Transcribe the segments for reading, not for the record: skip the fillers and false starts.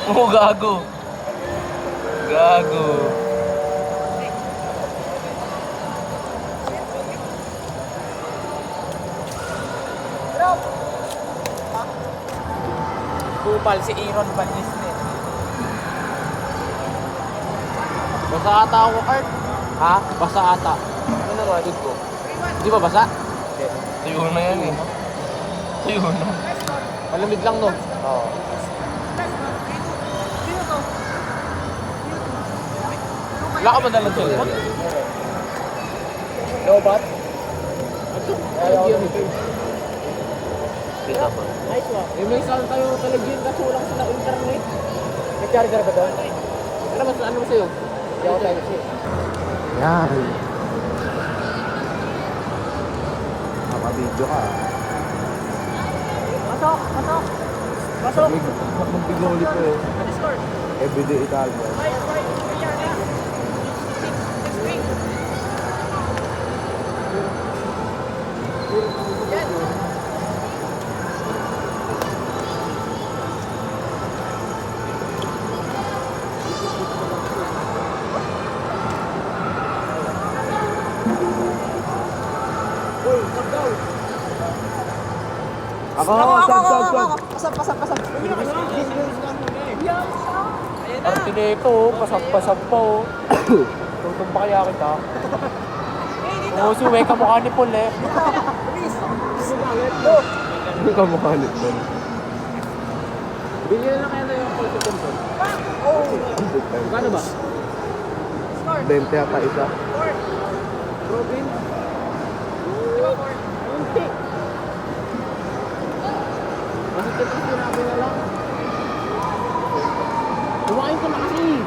Oo, gago. Gago. Kupal si Aaron Banisne. Basa ata ako, Art. Ha? Basa ata. Ano nga dito? Di ba basa? Tuyo na yan eh. Tuyo na. Malamig lang, no? Oo. Wala ka ba dalang cellphone? Lobat? Kita ba? Nice one. Eh, may saan tayo talagyan kaso lang sa internet. May charger ba doon? Ano ba, ano ba sa'yo? Hindi ako tayo kasi. Yan. Nakabidyo ka. Pasok! Pasok! Pasok! Magbigoli ko eh. Everyday Italian. Ako, sab. Pasok! Arte na ito, pasap-pasap pa, oh. Tutong pa kaya kita. Umusuwe ka mukha ni Paul, eh. Hindi ka mukha nito. Bilhin na kaya na yung Paul sa Paul. Magkano ba? 20 yata isa. Robin? Unti. Kasi ito sinabi na lang. Kumain ka na kasi.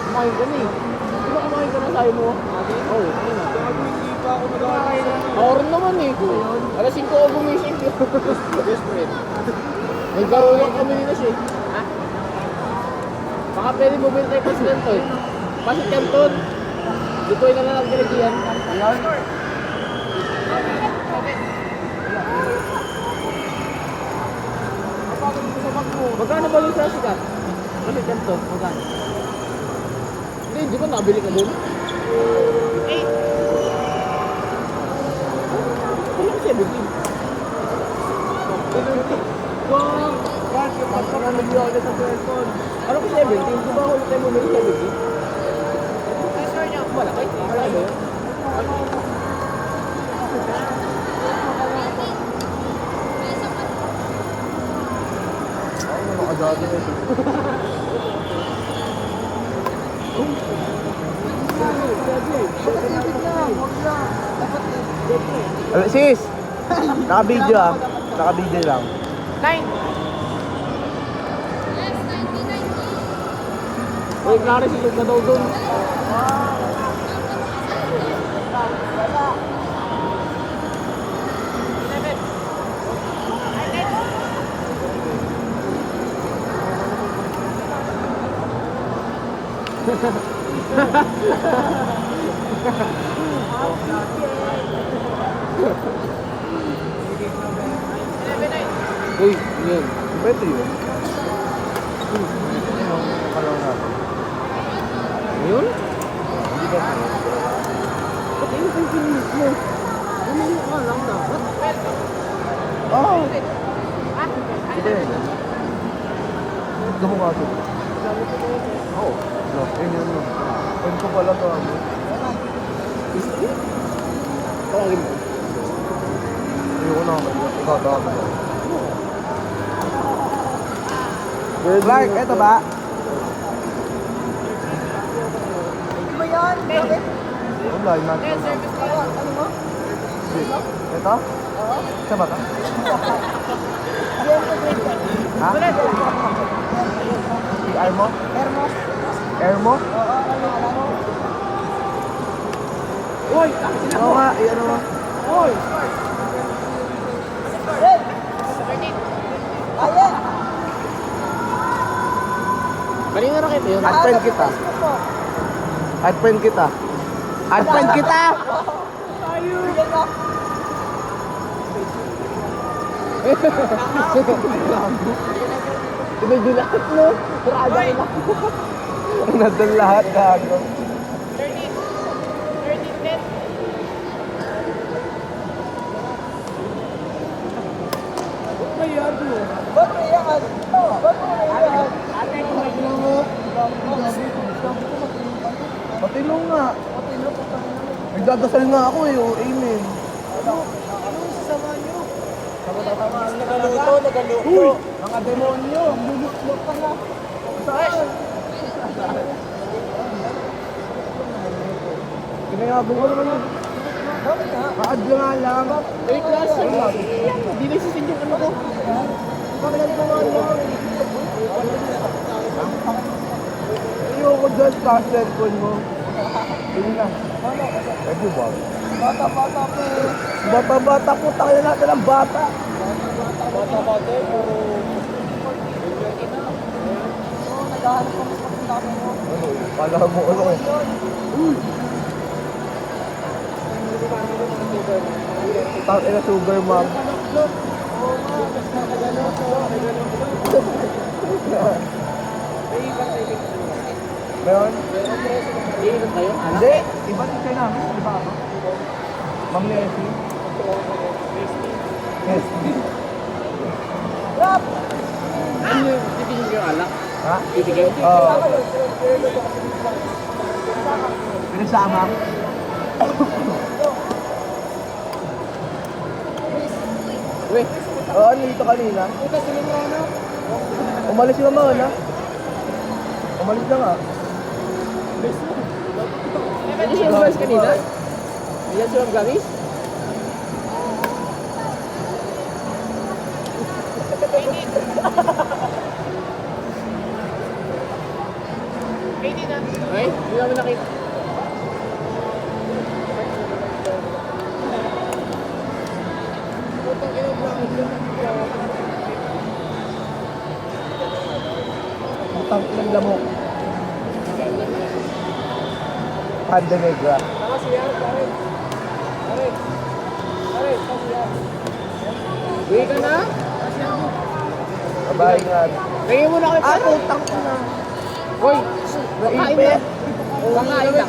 Kumain ka na eh. Di ba kumain ka na sa'yo mo? Oo, ayun na. Hindi pa ako nagkakain. Ako rin naman eh. Alas 5 ako gumising. Yes, friend. May garulong kami nila siya eh. Ha? Baka pwede mo bilhin tayo pasit Canton. Pasit Canton. Dito ay nalang directivan. Magkano ba yung sa sikat? Pasit Canton, magkano? Hindi, di ba nabili ka doon? 8. Wala ko 17. Wow! Bakit yung pagkakamili ako sa person? Ano ko 17? Di ba ulit tayo bumili 17? Malaki? Malaki ba yun? Ano nakadado na ito? Sis! Naka-video ah. Naka-video lang. 9! Uy, Clarice, itog na daw doon. Uy, yun. Pwede yun. Kalawang natin. Yun? Hindi ba ito? Ba't yun yung pinit mo? Ano yung ka lang dapat? Oo! Hindi yun. Gusto mo ka ito? Oo. No, yun yun yun. Yun ko pala to ano. Tawagin mo. Ayoko na ako. Ikaw, tawag mo. Clark, eto ba? Wala, yun natin. Ito? Isa ba ito? Ha? PR mo? Air mo? Uy! Oo nga, i-ano mo? Uy! Kanina na kita yun. Adpend kita. Adpend kita. Adpend kita! Tumigil lahat, no? Sarado ka na. Nandun lahat gago. 13. 13 net. Ba't may yan? Ba't may yan? Ate, kumain mo. Patilo nga. Nagdadasal nga ako eh. Oh, amen. Anong sasama nyo? Nagaluto. Mga demonyo. Lulutlok ka na. Saan? Kinayabong ko naman yun. Kaad nga lang. Ay, klase. Hindi nagsisend yung ano ko. Bakit ko nga lang? Ayoko dyan sa cellphone mo. Sige na. Pwede ba? Bata-bata po. Bata-bata po, tayo natin ang bata. Bata-bata puro. Naghahanap ko mas kapag mo. Ano? Kala mo ano? Tangin na sugar mom. Ngayon? Iinom kayo? Hindi. Iba teacher namin. Iba ako. Ma'am Leslie. Leslie. Ano yung titigil yung alak? Ha? Titigil? Oo. Pinagsama. Uy, Oo, nandito kanina. Umalis naman, ha? Umalis na nga. ano siya yung guys kanina? Yan siya yung gamis? Ay, hindi namin nakita. Utang ng lamok. Panda Negra. Uwi ka na? Babae nga. Lagyan mo na kayo para. Utang ko na. Hoy, kain mo. Kakain na.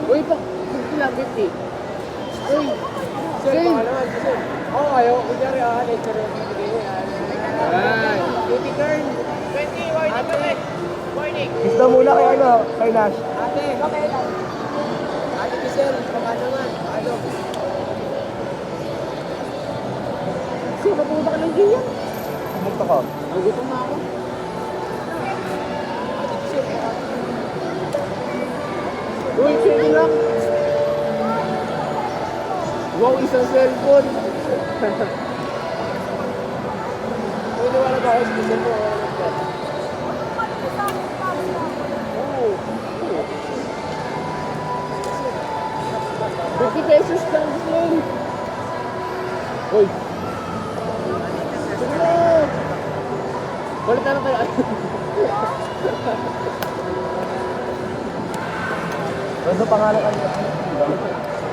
Uy, pa. 50 lang, 50. Uy, same. Oo, ayaw. Kunyari, nature yung bibigay mo yan. Ay. Beauty girl. 20, warning pa rin. Warning. Isda muna kay ano, kay Nash. Ate, okay lang. Ate Giselle, baka naman. Ano? Sino pumunta ka ng giyan? Pumunta ka. Nagutom na ako. Ate Giselle, Uy, sige lang. Wow, isang cellphone. Pwede wala ba ako sa Giselle mo? Oo. 50 pesos lang, Giselle. Uy. Sige na. Balik na tayo. Ano pangalan ka niya?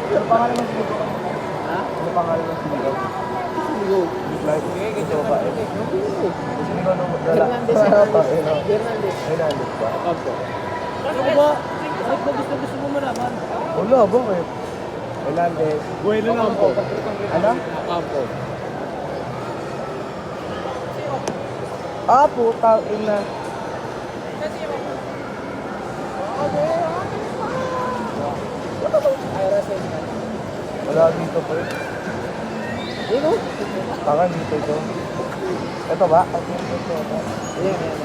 Ano pangalan ng sinigaw? Ha? Ano pangalan ng sinigaw? Sinigaw. Like, ito ba? Sinigaw ng Hernandez. Hernandez. Hernandez ba? Opo. Ano ba? Ano ba gusto mo malaman? Wala, bakit? Hernandez. Bueno na po. Ano? Campo. Ah, putang ina. Wala dito pa eh. Ano? Tangan dito ito. Ito ba?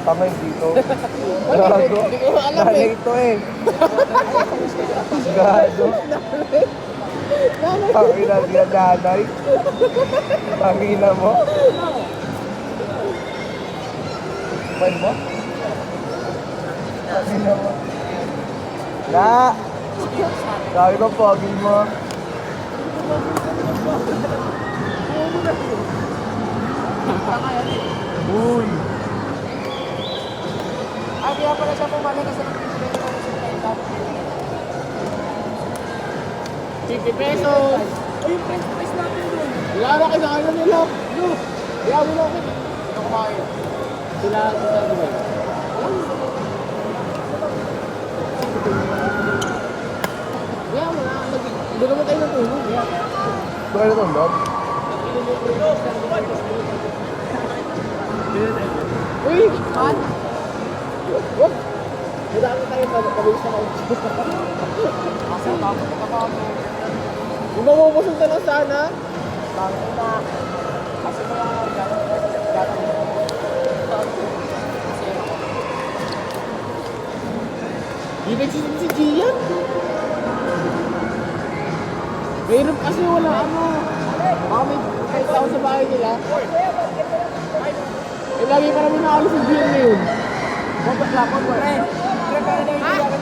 Tangan dito. Gago. Hindi ko alam Nanay eh. ito eh. Gago. Tangina niya nanay. Tangina mo. Pwede mo? Tangina mo. La! Sabi ko, pogi mo. Uy! Ah, kaya pala siya pumaling kasi nag-bibigay ko sa 50 pesos. Ay, yung french fries natin doon. Wala na kayo sa kanya nila. Kaya mo lang ako. Sino kumain? Sila Gwen. Kaya mo na. Hindi naman tayo natulog. Kaya na tandaan. Uy! Man! Wag! Madami tayo pa. Kabilis na ako. Kasi tapos ka pa ako. Kung mamubusog ka na sana. Bakit na? Kasi mga gano'n. Di nagsisim si Gian. Mayroon kasi wala ano. Baka may kahit ako sa bahay nila. Eh lagi pa namin nakalis si Gian ngayon. Bakit lakot mo? Pre, pero hindi ako